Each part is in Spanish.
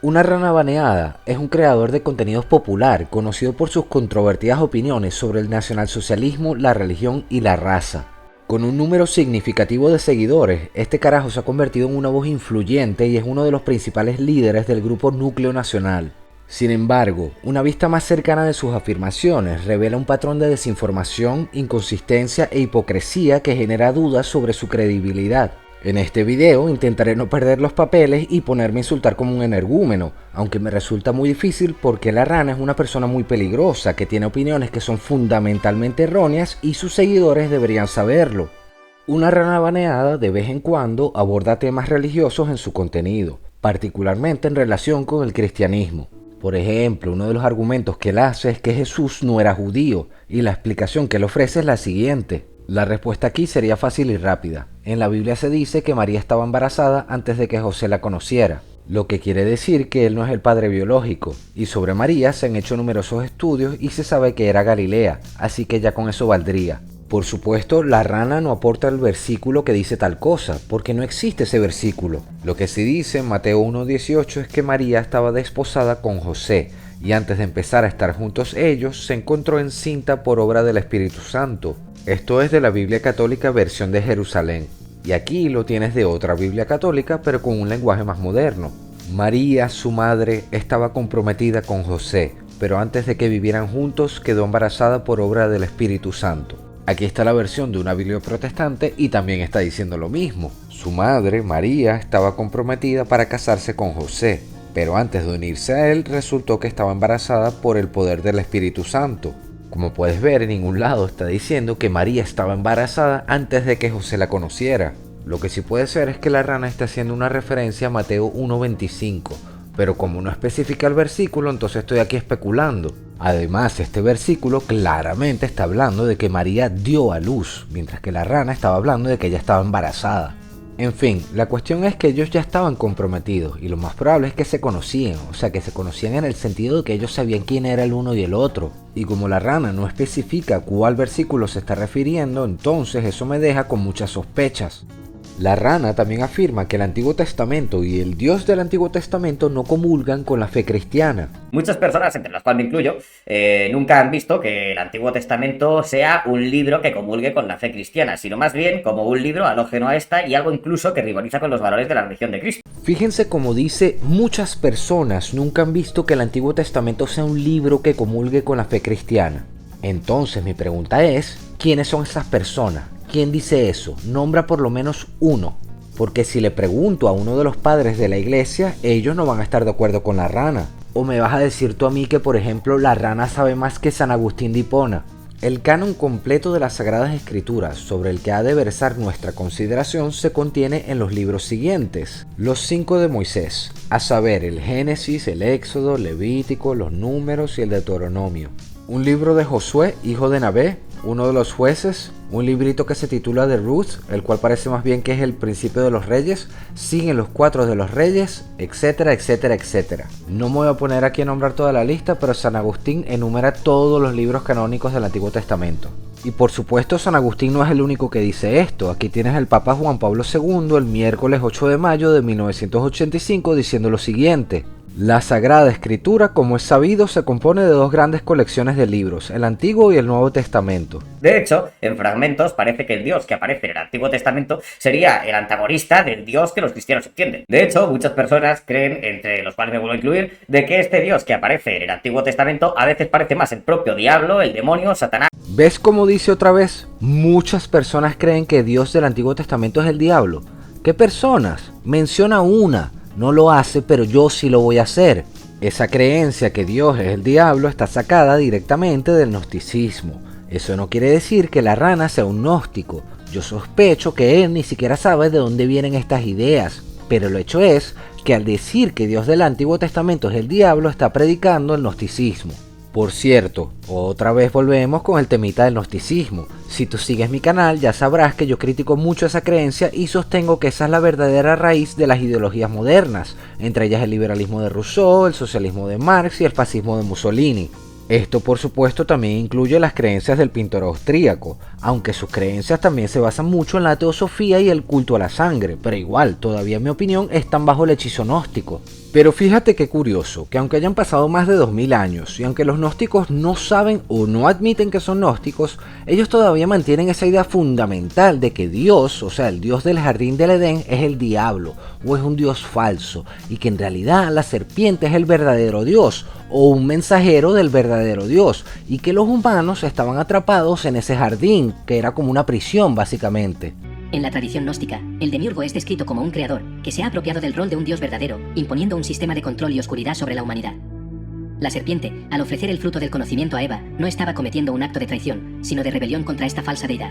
Una rana baneada es un creador de contenidos popular conocido por sus controvertidas opiniones sobre el nacionalsocialismo, la religión y la raza. Con un número significativo de seguidores, este carajo se ha convertido en una voz influyente y es uno de los principales líderes del grupo Núcleo Nacional. Sin embargo, una vista más cercana de sus afirmaciones revela un patrón de desinformación, inconsistencia e hipocresía que genera dudas sobre su credibilidad. En este video intentaré no perder los papeles y ponerme a insultar como un energúmeno, aunque me resulta muy difícil porque la rana es una persona muy peligrosa que tiene opiniones que son fundamentalmente erróneas y sus seguidores deberían saberlo. Una rana baneada de vez en cuando aborda temas religiosos en su contenido, particularmente en relación con el cristianismo. Por ejemplo, uno de los argumentos que él hace es que Jesús no era judío, y la explicación que él ofrece es la siguiente. La respuesta aquí sería fácil y rápida. En la Biblia se dice que María estaba embarazada antes de que José la conociera, lo que quiere decir que él no es el padre biológico, y sobre María se han hecho numerosos estudios y se sabe que era Galilea, así que ya con eso valdría. Por supuesto, la rana no aporta el versículo que dice tal cosa, porque no existe ese versículo. Lo que sí dice en Mateo 1:18 es que María estaba desposada con José, y antes de empezar a estar juntos ellos, se encontró encinta por obra del Espíritu Santo. Esto es de la Biblia Católica versión de Jerusalén, y aquí lo tienes de otra Biblia Católica pero con un lenguaje más moderno. María, su madre, estaba comprometida con José, pero antes de que vivieran juntos quedó embarazada por obra del Espíritu Santo. Aquí está la versión de una Biblia protestante y también está diciendo lo mismo. Su madre, María, estaba comprometida para casarse con José, pero antes de unirse a él resultó que estaba embarazada por el poder del Espíritu Santo. Como puedes ver, en ningún lado está diciendo que María estaba embarazada antes de que José la conociera. Lo que sí puede ser es que la rana está haciendo una referencia a Mateo 1:25, pero como no especifica el versículo, entonces estoy aquí especulando. Además, este versículo claramente está hablando de que María dio a luz, mientras que la rana estaba hablando de que ella estaba embarazada. En fin, la cuestión es que ellos ya estaban comprometidos y lo más probable es que se conocían, o sea que se conocían en el sentido de que ellos sabían quién era el uno y el otro. Y como la rana no especifica cuál versículo se está refiriendo, entonces eso me deja con muchas sospechas. La rana también afirma que el Antiguo Testamento y el Dios del Antiguo Testamento no comulgan con la fe cristiana. Muchas personas, entre las cuales me incluyo, nunca han visto que el Antiguo Testamento sea un libro que comulgue con la fe cristiana, sino más bien como un libro halógeno a esta y algo incluso que rivaliza con los valores de la religión de Cristo. Fíjense como dice, muchas personas nunca han visto que el Antiguo Testamento sea un libro que comulgue con la fe cristiana. Entonces mi pregunta es, ¿quiénes son esas personas? ¿Quién dice eso? Nombra por lo menos uno. Porque si le pregunto a uno de los padres de la iglesia, ellos no van a estar de acuerdo con la rana. O me vas a decir tú a mí que, por ejemplo, la rana sabe más que San Agustín de Hipona. El canon completo de las Sagradas Escrituras, sobre el que ha de versar nuestra consideración, se contiene en los libros siguientes. Los 5 de Moisés, a saber, el Génesis, el Éxodo, Levítico, los Números y el Deuteronomio. Un libro de Josué, hijo de Nabé, uno de los jueces, un librito que se titula de Ruth, el cual parece más bien que es el principio de los reyes, siguen los 4 de los reyes, etcétera, etcétera, etcétera. No me voy a poner aquí a nombrar toda la lista, pero San Agustín enumera todos los libros canónicos del Antiguo Testamento. Y por supuesto San Agustín no es el único que dice esto. Aquí tienes el Papa Juan Pablo II el miércoles 8 de mayo de 1985 diciendo lo siguiente: la Sagrada Escritura, como es sabido, se compone de 2 grandes colecciones de libros, el Antiguo y el Nuevo Testamento. De hecho, en fragmentos parece que el Dios que aparece en el Antiguo Testamento sería el antagonista del Dios que los cristianos entienden. De hecho, muchas personas creen, entre los cuales me vuelvo a incluir, de que este Dios que aparece en el Antiguo Testamento a veces parece más el propio diablo, el demonio, Satanás. ¿Ves cómo dice otra vez? Muchas personas creen que Dios del Antiguo Testamento es el diablo. ¿Qué personas? Menciona una. No lo hace, pero yo sí lo voy a hacer. Esa creencia que Dios es el diablo está sacada directamente del gnosticismo. Eso no quiere decir que la rana sea un gnóstico. Yo sospecho que él ni siquiera sabe de dónde vienen estas ideas. Pero el hecho es que al decir que Dios del Antiguo Testamento es el diablo, está predicando el gnosticismo. Por cierto, otra vez volvemos con el temita del gnosticismo. Si tú sigues mi canal ya sabrás que yo critico mucho esa creencia y sostengo que esa es la verdadera raíz de las ideologías modernas, entre ellas el liberalismo de Rousseau, el socialismo de Marx y el fascismo de Mussolini. Esto por supuesto también incluye las creencias del pintor austríaco, aunque sus creencias también se basan mucho en la teosofía y el culto a la sangre, pero igual, todavía en mi opinión están bajo el hechizo gnóstico. Pero fíjate qué curioso, que aunque hayan pasado más de 2000 años y aunque los gnósticos no saben o no admiten que son gnósticos, ellos todavía mantienen esa idea fundamental de que Dios, o sea, el Dios del jardín del Edén, es el diablo o es un Dios falso y que en realidad la serpiente es el verdadero Dios o un mensajero del verdadero Dios y que los humanos estaban atrapados en ese jardín, que era como una prisión básicamente. En la tradición gnóstica, el demiurgo es descrito como un creador que se ha apropiado del rol de un dios verdadero, imponiendo un sistema de control y oscuridad sobre la humanidad. La serpiente, al ofrecer el fruto del conocimiento a Eva, no estaba cometiendo un acto de traición, sino de rebelión contra esta falsa deidad.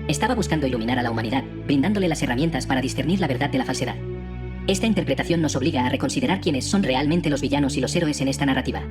Estaba buscando iluminar a la humanidad, brindándole las herramientas para discernir la verdad de la falsedad. Esta interpretación nos obliga a reconsiderar quiénes son realmente los villanos y los héroes en esta narrativa.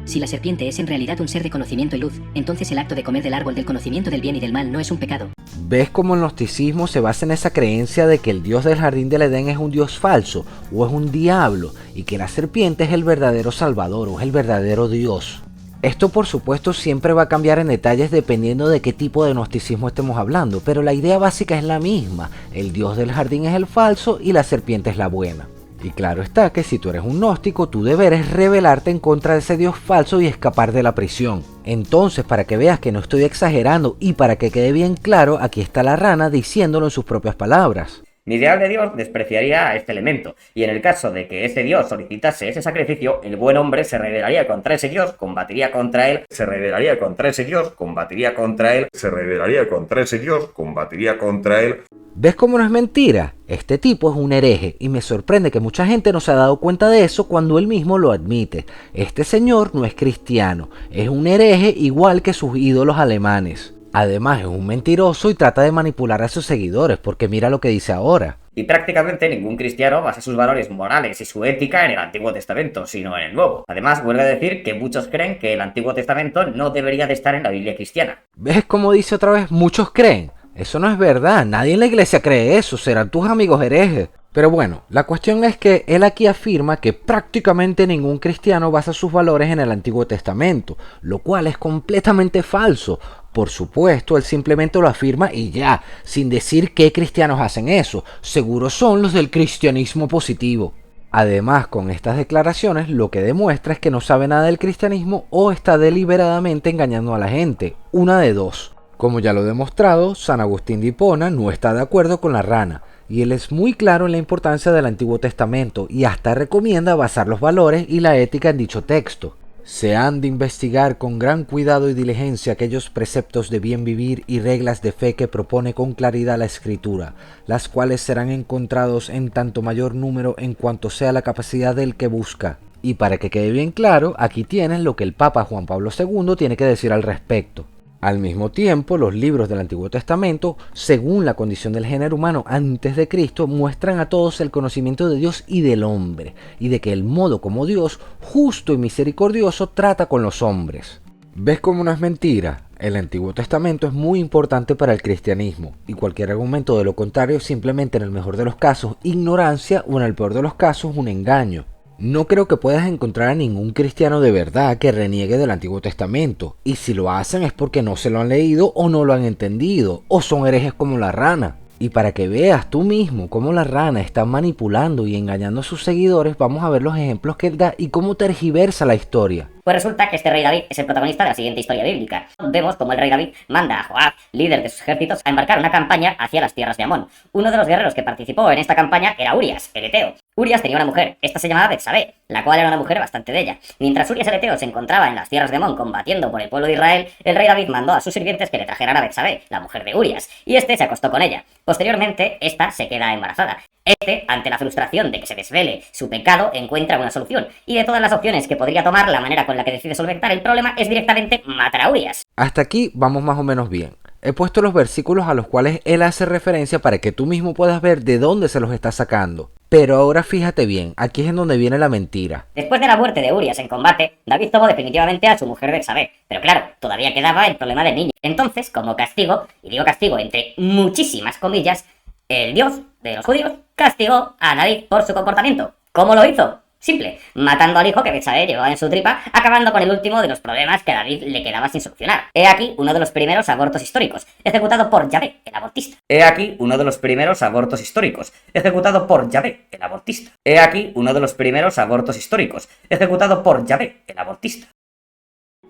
Si la serpiente es en realidad un ser de conocimiento y luz, entonces el acto de comer del árbol del conocimiento del bien y del mal no es un pecado. ¿Ves cómo el gnosticismo se basa en esa creencia de que el Dios del jardín del Edén es un Dios falso o es un diablo y que la serpiente es el verdadero salvador o es el verdadero Dios? Esto por supuesto siempre va a cambiar en detalles dependiendo de qué tipo de gnosticismo estemos hablando, pero la idea básica es la misma: el Dios del jardín es el falso y la serpiente es la buena. Y claro está que si tú eres un gnóstico, tu deber es rebelarte en contra de ese Dios falso y escapar de la prisión. Entonces, para que veas que no estoy exagerando y para que quede bien claro, aquí está la rana diciéndolo en sus propias palabras. Mi ideal de Dios despreciaría a este elemento, y en el caso de que ese Dios solicitase ese sacrificio, el buen hombre se rebelaría contra ese Dios, combatiría contra él, se rebelaría contra ese Dios, combatiría contra él, se rebelaría contra ese Dios, combatiría contra él. ¿Ves cómo no es mentira? Este tipo es un hereje y me sorprende que mucha gente no se ha dado cuenta de eso cuando él mismo lo admite. Este señor no es cristiano, es un hereje igual que sus ídolos alemanes. Además es un mentiroso y trata de manipular a sus seguidores, porque mira lo que dice ahora. Y prácticamente ningún cristiano basa sus valores morales y su ética en el Antiguo Testamento, sino en el Nuevo. Además, vuelve a decir que muchos creen que el Antiguo Testamento no debería de estar en la Biblia cristiana. ¿Ves cómo dice otra vez muchos creen? Eso no es verdad, nadie en la iglesia cree eso, serán tus amigos herejes. Pero bueno, la cuestión es que él aquí afirma que prácticamente ningún cristiano basa sus valores en el Antiguo Testamento, lo cual es completamente falso. Por supuesto, él simplemente lo afirma y ya, sin decir qué cristianos hacen eso. Seguro son los del cristianismo positivo. Además, con estas declaraciones lo que demuestra es que no sabe nada del cristianismo o está deliberadamente engañando a la gente. Una de dos. Como ya lo he demostrado, San Agustín de Hipona no está de acuerdo con la rana, y él es muy claro en la importancia del Antiguo Testamento y hasta recomienda basar los valores y la ética en dicho texto. Se han de investigar con gran cuidado y diligencia aquellos preceptos de bien vivir y reglas de fe que propone con claridad la Escritura, las cuales serán encontrados en tanto mayor número en cuanto sea la capacidad del que busca. Y para que quede bien claro, aquí tienes lo que el Papa Juan Pablo II tiene que decir al respecto. Al mismo tiempo, los libros del Antiguo Testamento, según la condición del género humano antes de Cristo, muestran a todos el conocimiento de Dios y del hombre, y de que el modo como Dios, justo y misericordioso, trata con los hombres. ¿Ves cómo no es mentira? El Antiguo Testamento es muy importante para el cristianismo, y cualquier argumento de lo contrario es simplemente, en el mejor de los casos, ignorancia o en el peor de los casos, un engaño. No creo que puedas encontrar a ningún cristiano de verdad que reniegue del Antiguo Testamento, y si lo hacen es porque no se lo han leído o no lo han entendido, o son herejes como la rana. Y para que veas tú mismo cómo la rana está manipulando y engañando a sus seguidores, vamos a ver los ejemplos que él da y cómo tergiversa la historia. Pues resulta que este rey David es el protagonista de la siguiente historia bíblica. Vemos como el rey David manda a Joab, líder de sus ejércitos, a embarcar una campaña hacia las tierras de Amón. Uno de los guerreros que participó en esta campaña era Urias, el eteo. Urias tenía una mujer, esta se llamaba Betsabé, la cual era una mujer bastante bella. Mientras Urias el eteo se encontraba en las tierras de Amón combatiendo por el pueblo de Israel, el rey David mandó a sus sirvientes que le trajeran a Betsabé, la mujer de Urias, y este se acostó con ella. Posteriormente, esta se queda embarazada. Este, ante la frustración de que se desvele su pecado, encuentra una solución, y de todas las opciones que podría tomar, la manera con la que decide solventar el problema es directamente matar a Urias. Hasta aquí vamos más o menos bien. He puesto los versículos a los cuales él hace referencia para que tú mismo puedas ver de dónde se los está sacando. Pero ahora fíjate bien, aquí es en donde viene la mentira. Después de la muerte de Urias en combate, David tomó definitivamente a su mujer Betsabé, pero claro, todavía quedaba el problema del niño. Entonces, como castigo, y digo castigo entre muchísimas comillas, el Dios de los judíos castigó a David por su comportamiento. ¿Cómo lo hizo? Simple, matando al hijo que Betsabé llevaba en su tripa, acabando con el último de los problemas que a David le quedaba sin solucionar. He aquí uno de los primeros abortos históricos, ejecutado por Yahvé, el abortista. He aquí uno de los primeros abortos históricos, ejecutado por Yahvé, el abortista. He aquí uno de los primeros abortos históricos, ejecutado por Yahvé, el abortista.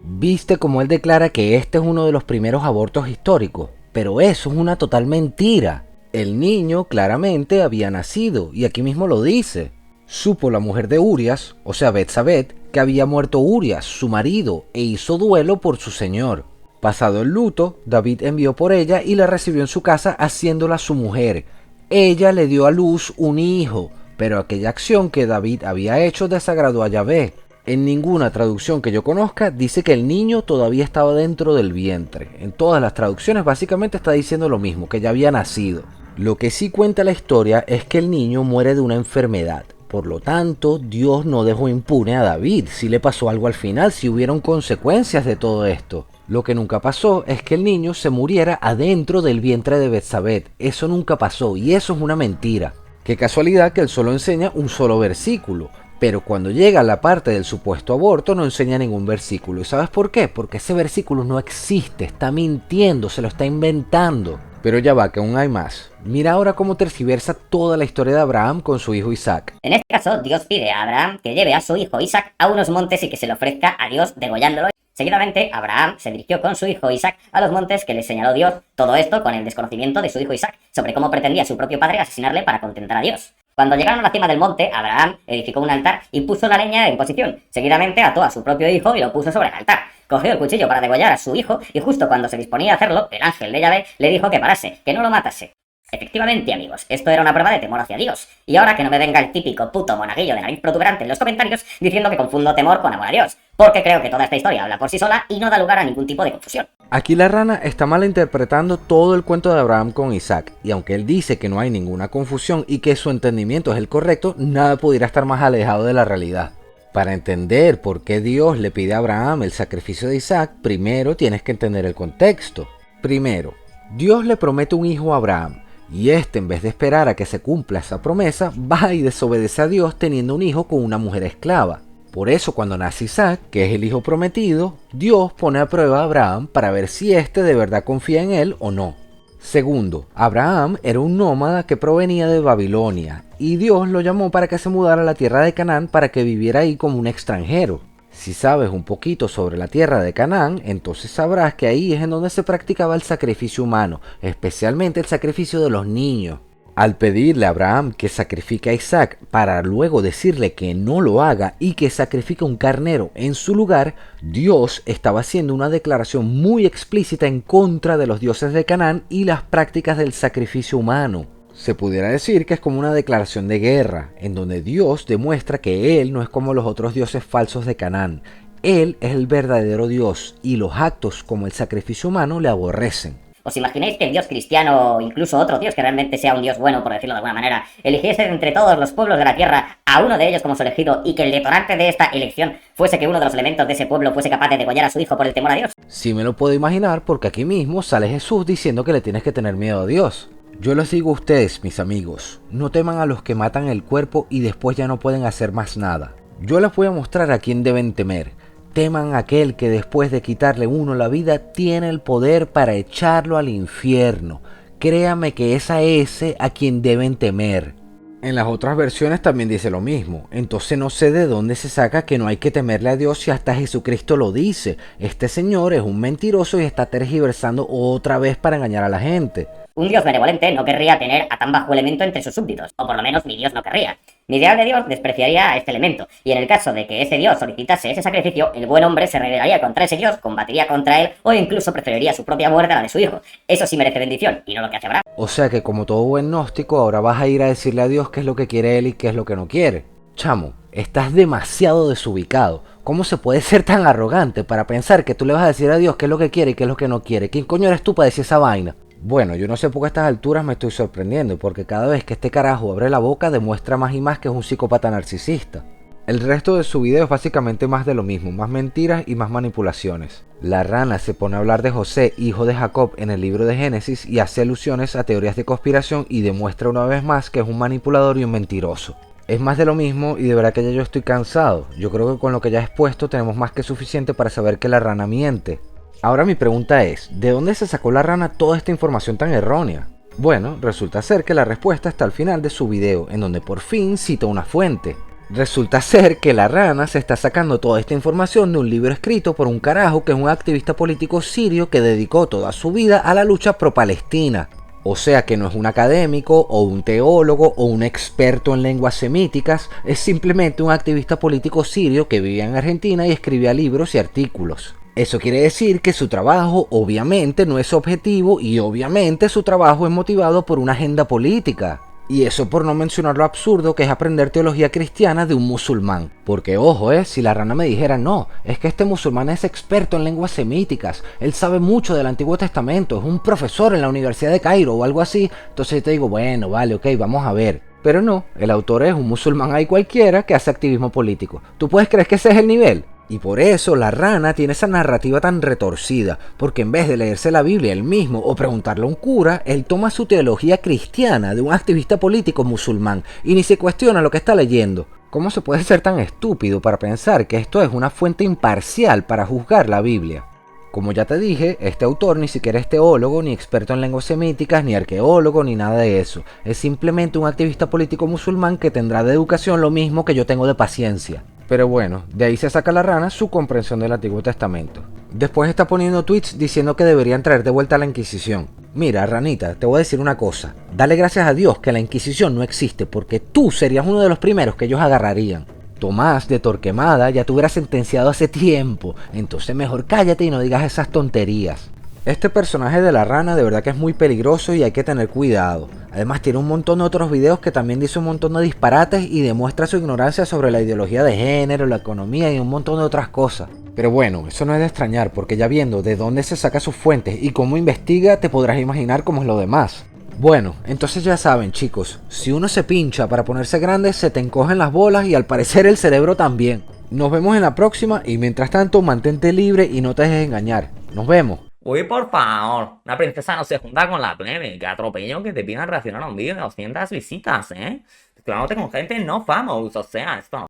¿Viste cómo él declara que este es uno de los primeros abortos históricos? Pero eso es una total mentira. El niño claramente había nacido, y aquí mismo lo dice. Supo la mujer de Urias, o sea Betsabé, que había muerto Urias, su marido, e hizo duelo por su señor. Pasado el luto, David envió por ella y la recibió en su casa haciéndola su mujer. Ella le dio a luz un hijo, pero aquella acción que David había hecho desagradó a Yahvé. En ninguna traducción que yo conozca dice que el niño todavía estaba dentro del vientre. En todas las traducciones básicamente está diciendo lo mismo, que ya había nacido. Lo que sí cuenta la historia es que el niño muere de una enfermedad. Por lo tanto, Dios no dejó impune a David. Si le pasó algo al final, si hubieron consecuencias de todo esto. Lo que nunca pasó es que el niño se muriera adentro del vientre de Betsabé. Eso nunca pasó y eso es una mentira. Qué casualidad que él solo enseña un solo versículo. Pero cuando llega a la parte del supuesto aborto no enseña ningún versículo. ¿Y sabes por qué? Porque ese versículo no existe, está mintiendo, se lo está inventando. Pero ya va, que aún hay más. Mira ahora cómo tergiversa toda la historia de Abraham con su hijo Isaac. En este caso, Dios pide a Abraham que lleve a su hijo Isaac a unos montes y que se le ofrezca a Dios degollándolo. Seguidamente, Abraham se dirigió con su hijo Isaac a los montes que le señaló Dios, todo esto con el desconocimiento de su hijo Isaac sobre cómo pretendía su propio padre asesinarle para contentar a Dios. Cuando llegaron a la cima del monte, Abraham edificó un altar y puso la leña en posición. Seguidamente ató a su propio hijo y lo puso sobre el altar. Cogió el cuchillo para degollar a su hijo y justo cuando se disponía a hacerlo, el ángel de Yahvé le dijo que parase, que no lo matase. Efectivamente, amigos, esto era una prueba de temor hacia Dios. Y ahora que no me venga el típico puto monaguillo de nariz protuberante en los comentarios diciendo que confundo temor con amor a Dios, porque creo que toda esta historia habla por sí sola y no da lugar a ningún tipo de confusión. Aquí la rana está malinterpretando todo el cuento de Abraham con Isaac, y aunque él dice que no hay ninguna confusión y que su entendimiento es el correcto, nada pudiera estar más alejado de la realidad. Para entender por qué Dios le pide a Abraham el sacrificio de Isaac, primero tienes que entender el contexto. Primero, Dios le promete un hijo a Abraham, y este, en vez de esperar a que se cumpla esa promesa, va y desobedece a Dios teniendo un hijo con una mujer esclava. Por eso cuando nace Isaac, que es el hijo prometido, Dios pone a prueba a Abraham para ver si éste de verdad confía en él o no. Segundo, Abraham era un nómada que provenía de Babilonia, y Dios lo llamó para que se mudara a la tierra de Canaán para que viviera ahí como un extranjero. Si sabes un poquito sobre la tierra de Canaán, entonces sabrás que ahí es en donde se practicaba el sacrificio humano, especialmente el sacrificio de los niños. Al pedirle a Abraham que sacrifique a Isaac para luego decirle que no lo haga y que sacrifique un carnero en su lugar, Dios estaba haciendo una declaración muy explícita en contra de los dioses de Canaán y las prácticas del sacrificio humano. Se pudiera decir que es como una declaración de guerra, en donde Dios demuestra que Él no es como los otros dioses falsos de Canaán. Él es el verdadero Dios y los actos como el sacrificio humano le aborrecen. ¿Os imagináis que el Dios cristiano o incluso otro Dios que realmente sea un Dios bueno, por decirlo de alguna manera, eligiese de entre todos los pueblos de la tierra a uno de ellos como su elegido y que el detonante de esta elección fuese que uno de los elementos de ese pueblo fuese capaz de degollar a su hijo por el temor a Dios? Sí me lo puedo imaginar porque aquí mismo sale Jesús diciendo que le tienes que tener miedo a Dios. Yo les digo a ustedes, mis amigos, no teman a los que matan el cuerpo y después ya no pueden hacer más nada. Yo les voy a mostrar a quién deben temer. Teman a aquel que después de quitarle uno la vida tiene el poder para echarlo al infierno. Créame que es a ese a quien deben temer. En las otras versiones también dice lo mismo. Entonces no sé de dónde se saca que no hay que temerle a Dios si hasta Jesucristo lo dice. Este señor es un mentiroso y está tergiversando otra vez para engañar a la gente. Un Dios benevolente no querría tener a tan bajo elemento entre sus súbditos, o por lo menos mi Dios no querría. Mi ideal de Dios despreciaría a este elemento, y en el caso de que ese Dios solicitase ese sacrificio, el buen hombre se rebelaría contra ese Dios, combatiría contra él, o incluso preferiría su propia muerte a la de su hijo. Eso sí merece bendición, y no lo que hace Abraham. O sea que como todo buen gnóstico, ahora vas a ir a decirle a Dios qué es lo que quiere él y qué es lo que no quiere. Chamo, estás demasiado desubicado. ¿Cómo se puede ser tan arrogante para pensar que tú le vas a decir a Dios qué es lo que quiere y qué es lo que no quiere? ¿Quién coño eres tú para decir esa vaina? Bueno, yo no sé por qué a estas alturas me estoy sorprendiendo, porque cada vez que este carajo abre la boca demuestra más y más que es un psicópata narcisista. El resto de su video es básicamente más de lo mismo, más mentiras y más manipulaciones. La rana se pone a hablar de José, hijo de Jacob, en el libro de Génesis y hace alusiones a teorías de conspiración y demuestra una vez más que es un manipulador y un mentiroso. Es más de lo mismo y de verdad que ya yo estoy cansado. Yo creo que con lo que ya he expuesto tenemos más que suficiente para saber que la rana miente. Ahora mi pregunta es, ¿de dónde se sacó la rana toda esta información tan errónea? Bueno, resulta ser que la respuesta está al final de su video, en donde por fin cita una fuente. Resulta ser que la rana se está sacando toda esta información de un libro escrito por un carajo que es un activista político sirio que dedicó toda su vida a la lucha pro-palestina. O sea que no es un académico o un teólogo o un experto en lenguas semíticas, es simplemente un activista político sirio que vivía en Argentina y escribía libros y artículos. Eso quiere decir que su trabajo obviamente no es objetivo y obviamente su trabajo es motivado por una agenda política. Y eso por no mencionar lo absurdo que es aprender teología cristiana de un musulmán. Porque ojo, si la rana me dijera, no, es que este musulmán es experto en lenguas semíticas, él sabe mucho del Antiguo Testamento, es un profesor en la Universidad de Cairo o algo así, entonces te digo, bueno, vale, ok, vamos a ver. Pero no, el autor es un musulmán ahí cualquiera que hace activismo político. ¿Tú puedes creer que ese es el nivel? Y por eso la rana tiene esa narrativa tan retorcida, porque en vez de leerse la Biblia él mismo o preguntarle a un cura, él toma su teología cristiana de un activista político musulmán y ni se cuestiona lo que está leyendo. ¿Cómo se puede ser tan estúpido para pensar que esto es una fuente imparcial para juzgar la Biblia? Como ya te dije, este autor ni siquiera es teólogo, ni experto en lenguas semíticas, ni arqueólogo, ni nada de eso. Es simplemente un activista político musulmán que tendrá de educación lo mismo que yo tengo de paciencia. Pero bueno, de ahí se saca la rana su comprensión del Antiguo Testamento. Después está poniendo tweets diciendo que deberían traer de vuelta a la Inquisición. Mira, ranita, te voy a decir una cosa. Dale gracias a Dios que la Inquisición no existe, porque tú serías uno de los primeros que ellos agarrarían. Tomás de Torquemada ya te hubiera sentenciado hace tiempo, entonces mejor cállate y no digas esas tonterías. Este personaje de la rana de verdad que es muy peligroso y hay que tener cuidado. Además tiene un montón de otros videos que también dice un montón de disparates y demuestra su ignorancia sobre la ideología de género, la economía y un montón de otras cosas. Pero bueno, eso no es de extrañar porque ya viendo de dónde se saca sus fuentes y cómo investiga te podrás imaginar cómo es lo demás. Bueno, entonces ya saben chicos, si uno se pincha para ponerse grande se te encogen las bolas y al parecer el cerebro también. Nos vemos en la próxima y mientras tanto mantente libre y no te dejes engañar. Nos vemos. Uy, por favor, una princesa no se junta con la plebe, que atropello que te pidan reaccionar a un vídeo de 200 visitas, ¿eh? Clavándote con gente no famous, o sea, esto no.